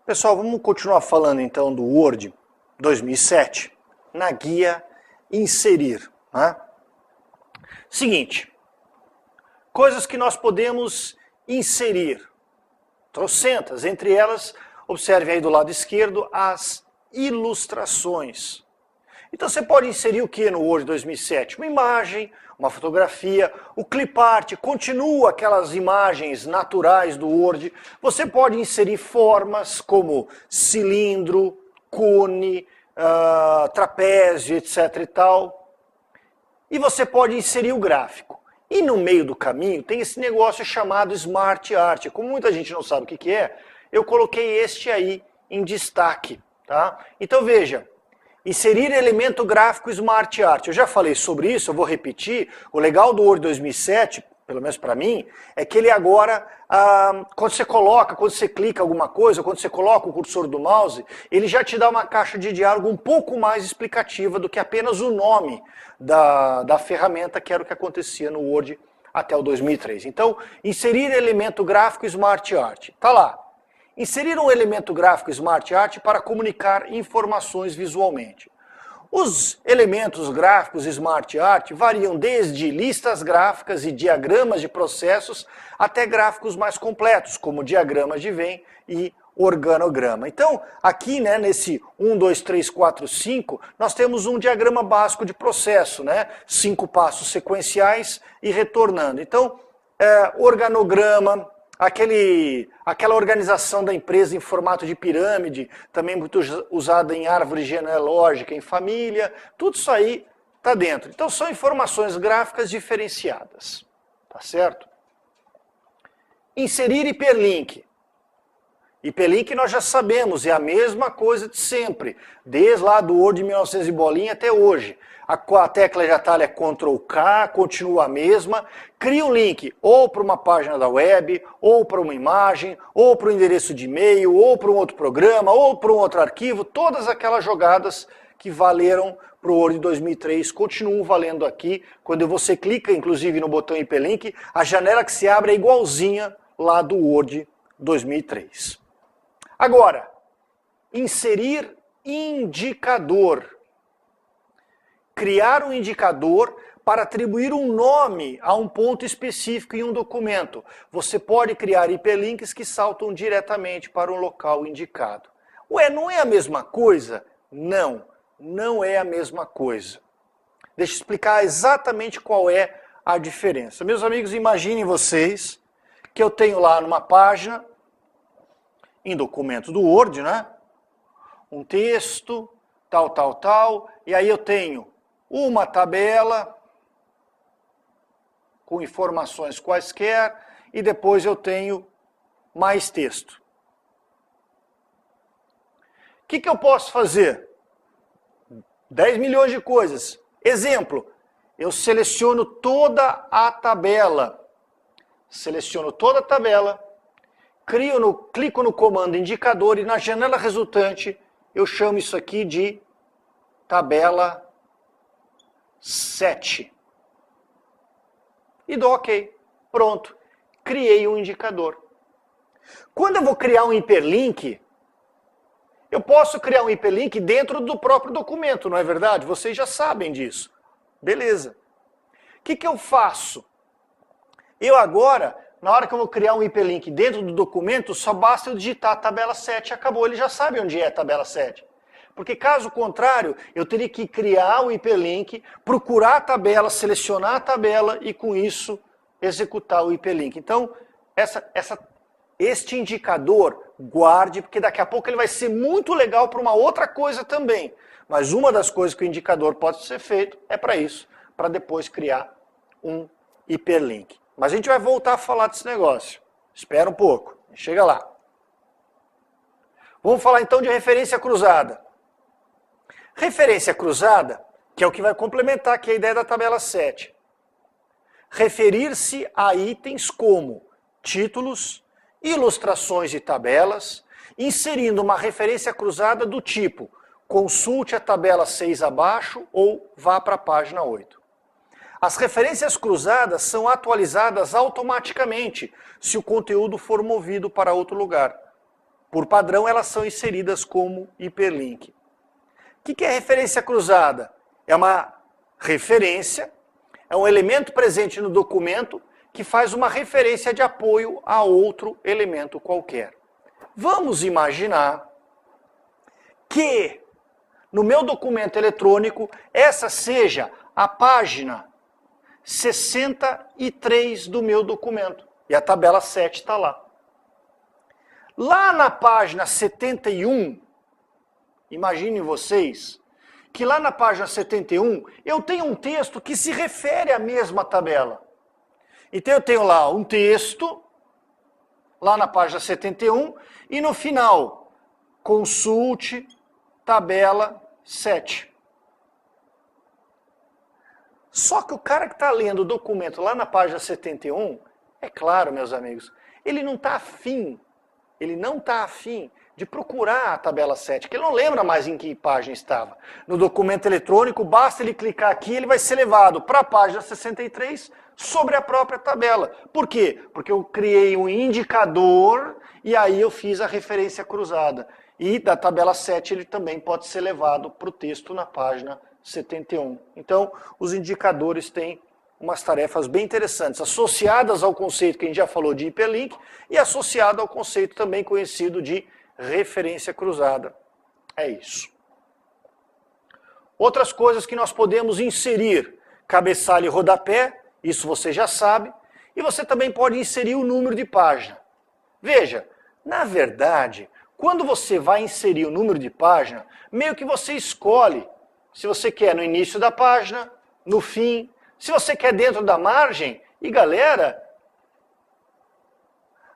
Pessoal, vamos continuar falando então do Word 2007 na guia Inserir. Né? Seguinte, coisas que nós podemos inserir, trocentas, entre elas, observe aí do lado esquerdo as ilustrações. Então você pode inserir o que no Word 2007? Uma imagem, uma fotografia, o clipart continua aquelas imagens naturais do Word. Você pode inserir formas como cilindro, cone, trapézio, etc. e tal. E você pode inserir o gráfico. E no meio do caminho tem esse negócio chamado Smart Art. Como muita gente não sabe o que é, eu coloquei este aí em destaque. Tá? Então veja. Inserir elemento gráfico Smart Art. Eu já falei sobre isso, eu vou repetir. O legal do Word 2007, pelo menos para mim, é que ele agora, quando você clica alguma coisa, quando você coloca o cursor do mouse, ele já te dá uma caixa de diálogo um pouco mais explicativa do que apenas o nome da ferramenta, que era o que acontecia no Word até o 2003. Então, inserir elemento gráfico Smart Art. Está lá. Inserir um elemento gráfico Smart Art para comunicar informações visualmente. Os elementos gráficos Smart Art variam desde listas gráficas e diagramas de processos até gráficos mais completos, como diagramas de Venn e organograma. Então, aqui, né, nesse 1, 2, 3, 4, 5, nós temos um diagrama básico de processo, né? 5 passos sequenciais e retornando. Então, organograma, aquela organização da empresa em formato de pirâmide, também muito usada em árvore genealógica, em família, tudo isso aí está dentro. Então são informações gráficas diferenciadas, tá certo? Inserir hiperlink. Hiperlink nós já sabemos, é a mesma coisa de sempre, desde lá do Word de 1900 e bolinha até hoje. A tecla de atalho é Ctrl+K, continua a mesma, cria um link ou para uma página da web, ou para uma imagem, ou para um endereço de e-mail, ou para um outro programa, ou para um outro arquivo, todas aquelas jogadas que valeram para o Word 2003 continuam valendo aqui. Quando você clica, inclusive, no botão hiperlink, a janela que se abre é igualzinha lá do Word 2003. Agora, inserir indicador. Criar um indicador para atribuir um nome a um ponto específico em um documento. Você pode criar hiperlinks que saltam diretamente para um local indicado. Ué, não é a mesma coisa? Não, não é a mesma coisa. Deixa eu explicar exatamente qual é a diferença. Meus amigos, imaginem vocês que eu tenho lá numa página, em documento do Word, né? Um texto, tal, e aí eu tenho uma tabela com informações quaisquer e depois eu tenho mais texto. O que eu posso fazer? 10 milhões de coisas. Exemplo, eu seleciono toda a tabela. Seleciono toda a tabela, clico no comando indicador e na janela resultante eu chamo isso aqui de tabela 7. E dou OK. Pronto. Criei um indicador. Quando eu vou criar um hiperlink, eu posso criar um hiperlink dentro do próprio documento, não é verdade? Vocês já sabem disso. Beleza. O que eu faço? Eu agora, na hora que eu vou criar um hiperlink dentro do documento, só basta eu digitar a tabela 7 e acabou. Ele já sabe onde é a tabela 7. Porque caso contrário, eu teria que criar o hiperlink, procurar a tabela, selecionar a tabela e com isso executar o hiperlink. Então, este indicador, guarde, porque daqui a pouco ele vai ser muito legal para uma outra coisa também. Mas uma das coisas que o indicador pode ser feito é para isso, para depois criar um hiperlink. Mas a gente vai voltar a falar desse negócio. Espera um pouco, chega lá. Vamos falar então de referência cruzada. Referência cruzada, que é o que vai complementar aqui a ideia da tabela 7. Referir-se a itens como títulos, ilustrações de tabelas, inserindo uma referência cruzada do tipo consulte a tabela 6 abaixo ou vá para a página 8. As referências cruzadas são atualizadas automaticamente se o conteúdo for movido para outro lugar. Por padrão, elas são inseridas como hiperlink. O que é referência cruzada? É uma referência, é um elemento presente no documento que faz uma referência de apoio a outro elemento qualquer. Vamos imaginar que no meu documento eletrônico essa seja a página 63 do meu documento. E a tabela 7 está lá. Lá na página 71, imaginem vocês, que lá na página 71 eu tenho um texto que se refere à mesma tabela. Então eu tenho lá um texto, lá na página 71, e no final, consulte tabela 7. Só que o cara que está lendo o documento lá na página 71, é claro, meus amigos, ele não está afim de procurar a tabela 7, que ele não lembra mais em que página estava. No documento eletrônico, basta ele clicar aqui, ele vai ser levado para a página 63 sobre a própria tabela. Por quê? Porque eu criei um indicador e aí eu fiz a referência cruzada. E da tabela 7 ele também pode ser levado para o texto na página 71. Então, os indicadores têm umas tarefas bem interessantes, associadas ao conceito que a gente já falou de hiperlink e associado ao conceito também conhecido de referência cruzada. É isso. Outras coisas que nós podemos inserir: cabeçalho e rodapé, isso você já sabe, e você também pode inserir o número de página. Veja, na verdade, quando você vai inserir o número de página, meio que você escolhe se você quer no início da página, no fim, se você quer dentro da margem. E galera,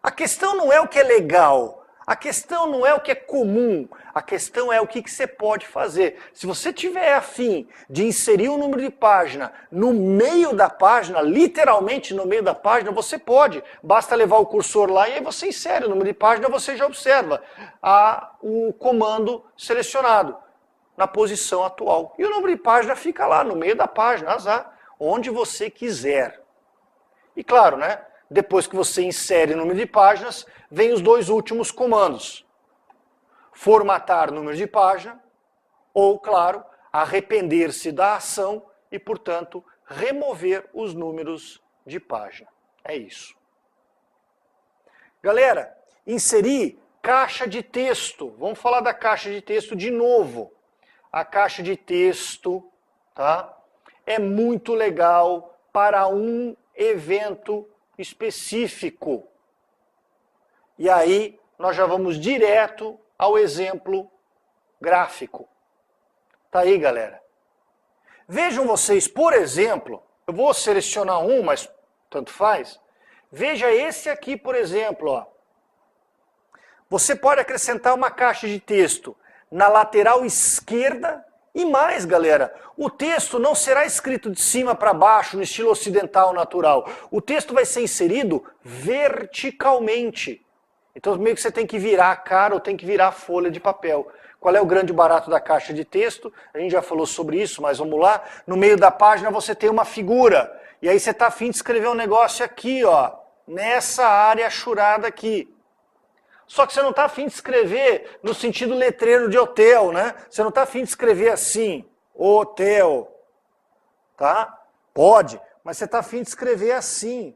a questão não é o que é legal, a questão não é o que é comum, a questão é o que você pode fazer. Se você tiver afim de inserir um número de página no meio da página, literalmente no meio da página, você pode. Basta levar o cursor lá e aí você insere o número de página, você já observa o comando selecionado na posição atual. E o número de página fica lá no meio da página, azar, onde você quiser. E claro, né? Depois que você insere o número de páginas, vem os dois últimos comandos. Formatar número de página, ou, claro, arrepender-se da ação e, portanto, remover os números de página. É isso. Galera, inserir caixa de texto. Vamos falar da caixa de texto de novo. A caixa de texto, tá? É muito legal para um evento específico. E aí, nós já vamos direto ao exemplo gráfico. Tá aí, galera. Vejam vocês, por exemplo, eu vou selecionar um, mas tanto faz. Veja esse aqui, por exemplo, ó. Você pode acrescentar uma caixa de texto na lateral esquerda e mais, galera, o texto não será escrito de cima para baixo, no estilo ocidental natural. O texto vai ser inserido verticalmente. Então, meio que você tem que virar a cara ou tem que virar a folha de papel. Qual é o grande barato da caixa de texto? A gente já falou sobre isso, mas vamos lá. No meio da página você tem uma figura. E aí você está afim de escrever um negócio aqui, ó, nessa área achurada aqui. Só que você não está afim de escrever no sentido letreiro de hotel, né? Você não está afim de escrever assim, hotel, tá? Pode, mas você está afim de escrever assim.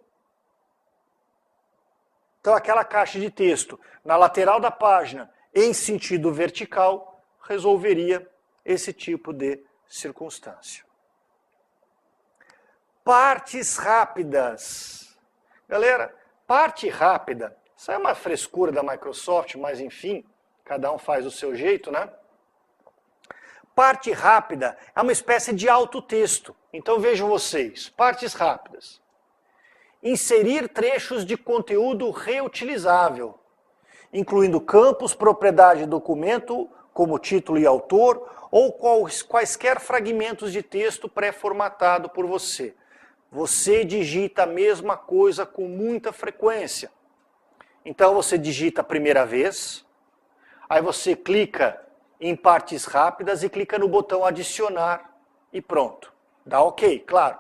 Então aquela caixa de texto na lateral da página, em sentido vertical, resolveria esse tipo de circunstância. Partes rápidas. Galera, parte rápida. Isso é uma frescura da Microsoft, mas enfim, cada um faz do seu jeito, né? Parte rápida é uma espécie de autotexto. Então vejam vocês, partes rápidas. Inserir trechos de conteúdo reutilizável, incluindo campos, propriedade do documento, como título e autor, ou quaisquer fragmentos de texto pré-formatado por você. Você digita a mesma coisa com muita frequência. Então você digita a primeira vez, aí você clica em partes rápidas e clica no botão adicionar e pronto. Dá ok, claro.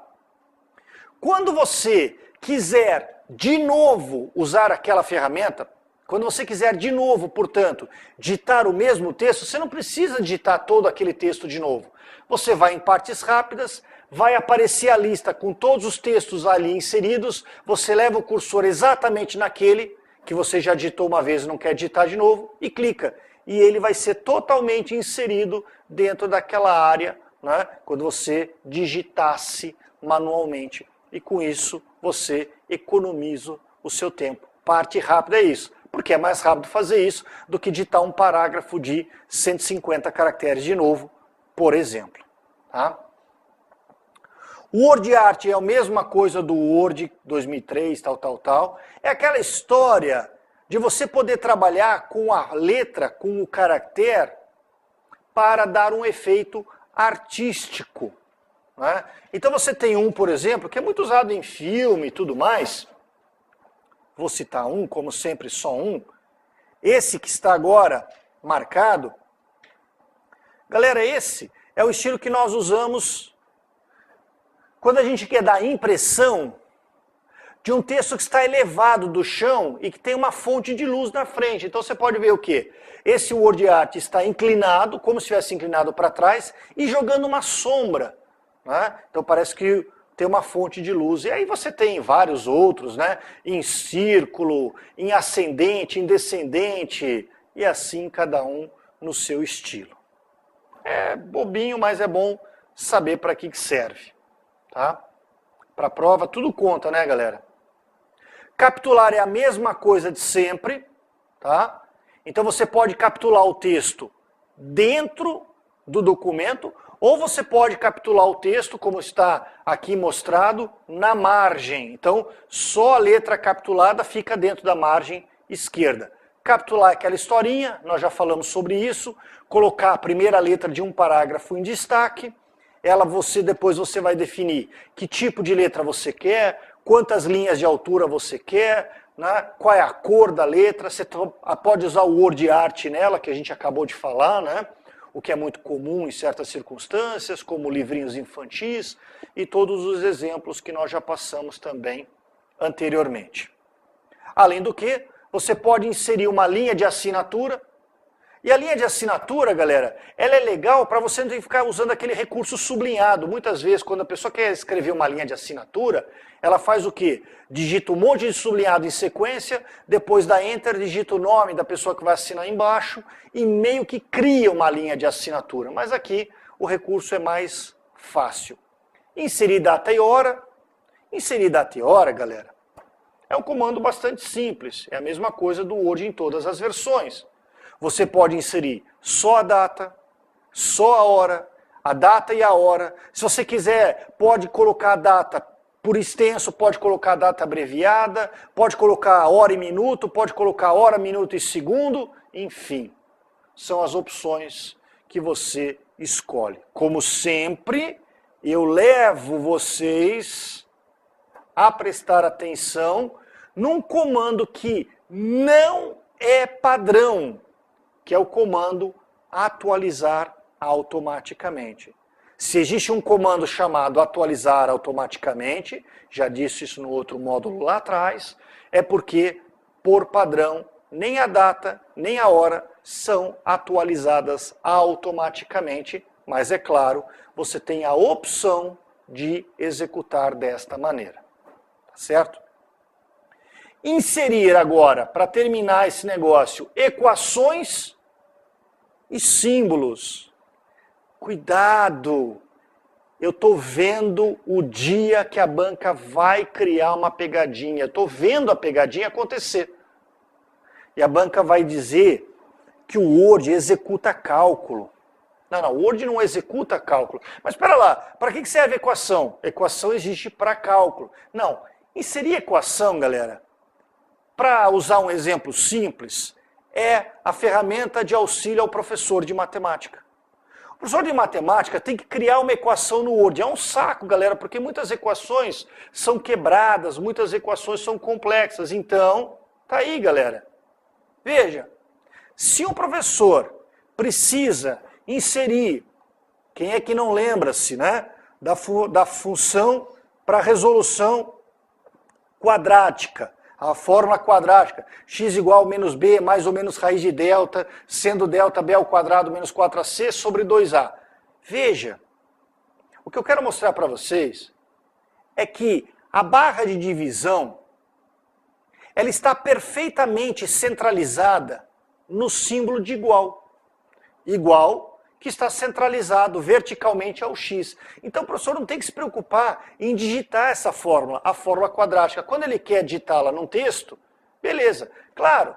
Quando você quiser de novo usar aquela ferramenta, quando você quiser de novo, portanto, digitar o mesmo texto, você não precisa digitar todo aquele texto de novo. Você vai em partes rápidas, vai aparecer a lista com todos os textos ali inseridos, você leva o cursor exatamente naquele que você já digitou uma vez e não quer digitar de novo, e clica. E ele vai ser totalmente inserido dentro daquela área, né, quando você digitasse manualmente. E com isso você economiza o seu tempo. Parte rápida é isso, porque é mais rápido fazer isso do que digitar um parágrafo de 150 caracteres de novo, por exemplo. Tá? O Word Art é a mesma coisa do Word 2003, tal. É aquela história de você poder trabalhar com a letra, com o caractere, para dar um efeito artístico. Né? Então você tem um, por exemplo, que é muito usado em filme e tudo mais. Vou citar um, como sempre, só um. Esse que está agora marcado. Galera, esse é o estilo que nós usamos quando a gente quer dar impressão de um texto que está elevado do chão e que tem uma fonte de luz na frente. Então você pode ver o quê? Esse Word Art está inclinado, como se estivesse inclinado para trás, e jogando uma sombra. Né? Então parece que tem uma fonte de luz. E aí você tem vários outros, né? Em círculo, em ascendente, em descendente, e assim cada um no seu estilo. É bobinho, mas é bom saber para que serve. Tá? Para a prova tudo conta, né, galera? Capitular é a mesma coisa de sempre, tá? Então você pode capitular o texto dentro do documento, ou você pode capitular o texto, como está aqui mostrado, na margem. Então, só a letra capitulada fica dentro da margem esquerda. Capitular é aquela historinha, nós já falamos sobre isso, colocar a primeira letra de um parágrafo em destaque, depois você vai definir que tipo de letra você quer, quantas linhas de altura você quer, né, qual é a cor da letra, você pode usar o Word Art nela, que a gente acabou de falar, né, o que é muito comum em certas circunstâncias, como livrinhos infantis, e todos os exemplos que nós já passamos também anteriormente. Além do que, você pode inserir uma linha de assinatura. E a linha de assinatura, galera, ela é legal para você não ter que ficar usando aquele recurso sublinhado. Muitas vezes, quando a pessoa quer escrever uma linha de assinatura, ela faz o quê? Digita um monte de sublinhado em sequência, depois dá Enter, digita o nome da pessoa que vai assinar embaixo e meio que cria uma linha de assinatura. Mas aqui o recurso é mais fácil. Inserir data e hora. Inserir data e hora, galera, é um comando bastante simples. É a mesma coisa do Word em todas as versões. Você pode inserir só a data, só a hora, a data e a hora. Se você quiser, pode colocar a data por extenso, pode colocar a data abreviada, pode colocar a hora e minuto, pode colocar hora, minuto e segundo, enfim. São as opções que você escolhe. Como sempre, eu levo vocês a prestar atenção num comando que não é padrão, que é o comando atualizar automaticamente. Se existe um comando chamado atualizar automaticamente, já disse isso no outro módulo lá atrás, é porque, por padrão, nem a data, nem a hora são atualizadas automaticamente, mas é claro, você tem a opção de executar desta maneira. Tá certo? Inserir agora, para terminar esse negócio, equações e símbolos. Cuidado! Eu estou vendo o dia que a banca vai criar uma pegadinha. Estou vendo a pegadinha acontecer. E a banca vai dizer que o Word executa cálculo. Não, o Word não executa cálculo. Mas espera lá, para que serve a equação? Equação existe para cálculo. Não, inserir equação, galera, para usar um exemplo simples, é a ferramenta de auxílio ao professor de matemática. O professor de matemática tem que criar uma equação no Word. É um saco, galera, porque muitas equações são quebradas, muitas equações são complexas. Então, tá aí, galera. Veja, se um professor precisa inserir, quem é que não lembra-se, né, da função para a resolução quadrática, a fórmula quadrática, x igual a menos b mais ou menos raiz de delta, sendo delta b ao quadrado menos 4ac sobre 2a. Veja, o que eu quero mostrar para vocês é que a barra de divisão, ela está perfeitamente centralizada no símbolo de igual. Igual que está centralizado verticalmente ao x. Então o professor não tem que se preocupar em digitar essa fórmula, a fórmula quadrática. Quando ele quer digitá-la num texto, beleza. Claro,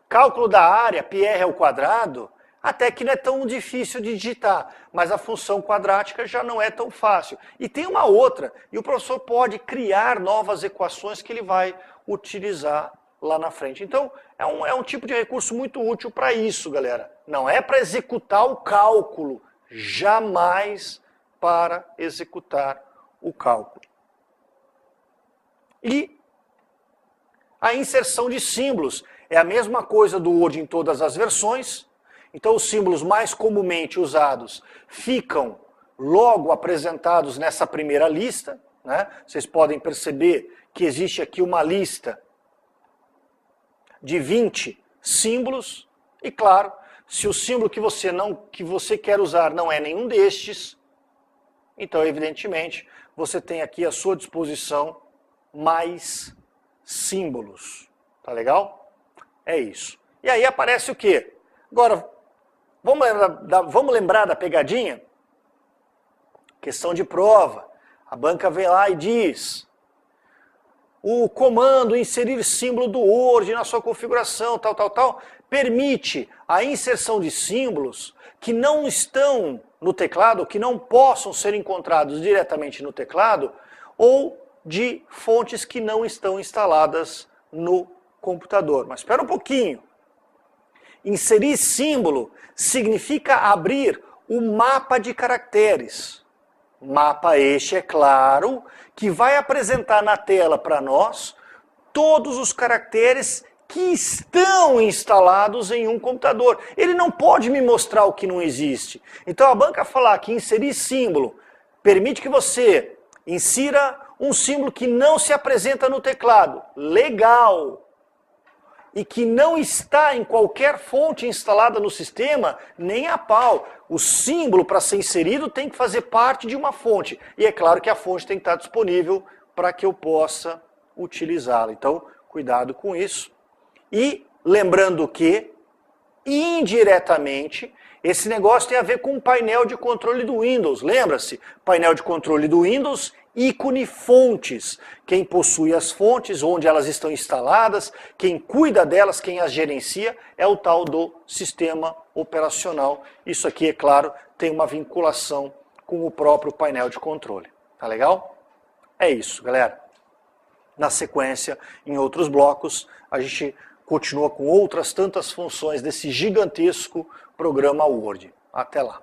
cálculo da área, πr ao quadrado, até que não é tão difícil de digitar, mas a função quadrática já não é tão fácil. E tem uma outra, e o professor pode criar novas equações que ele vai utilizar lá na frente. Então, é um tipo de recurso muito útil para isso, galera. Não é para executar o cálculo, jamais para executar o cálculo. E a inserção de símbolos é a mesma coisa do Word em todas as versões. Então, os símbolos mais comumente usados ficam logo apresentados nessa primeira lista, né? Vocês podem perceber que existe aqui uma lista de 20 símbolos, e claro, se o símbolo que você quer usar não é nenhum destes, então evidentemente você tem aqui à sua disposição mais símbolos, tá legal? É isso. E aí aparece o quê? Agora, vamos lembrar da pegadinha? Questão de prova. A banca vem lá e diz: o comando inserir símbolo do Word na sua configuração, tal, permite a inserção de símbolos que não estão no teclado, que não possam ser encontrados diretamente no teclado, ou de fontes que não estão instaladas no computador. Mas espera um pouquinho. Inserir símbolo significa abrir o mapa de caracteres. Mapa este, é claro, que vai apresentar na tela para nós todos os caracteres que estão instalados em um computador. Ele não pode me mostrar o que não existe. Então a banca falar que inserir símbolo permite que você insira um símbolo que não se apresenta no teclado. Legal! E que não está em qualquer fonte instalada no sistema, nem a pau. O símbolo, para ser inserido, tem que fazer parte de uma fonte. E é claro que a fonte tem que estar disponível para que eu possa utilizá-la. Então, cuidado com isso. E lembrando que, indiretamente, esse negócio tem a ver com o painel de controle do Windows. Lembra-se? Painel de controle do Windows, ícone fontes. Quem possui as fontes, onde elas estão instaladas, quem cuida delas, quem as gerencia, é o tal do sistema operacional. Isso aqui, é claro, tem uma vinculação com o próprio painel de controle. Tá legal? É isso, galera. Na sequência, em outros blocos, a gente continua com outras tantas funções desse gigantesco programa Word. Até lá.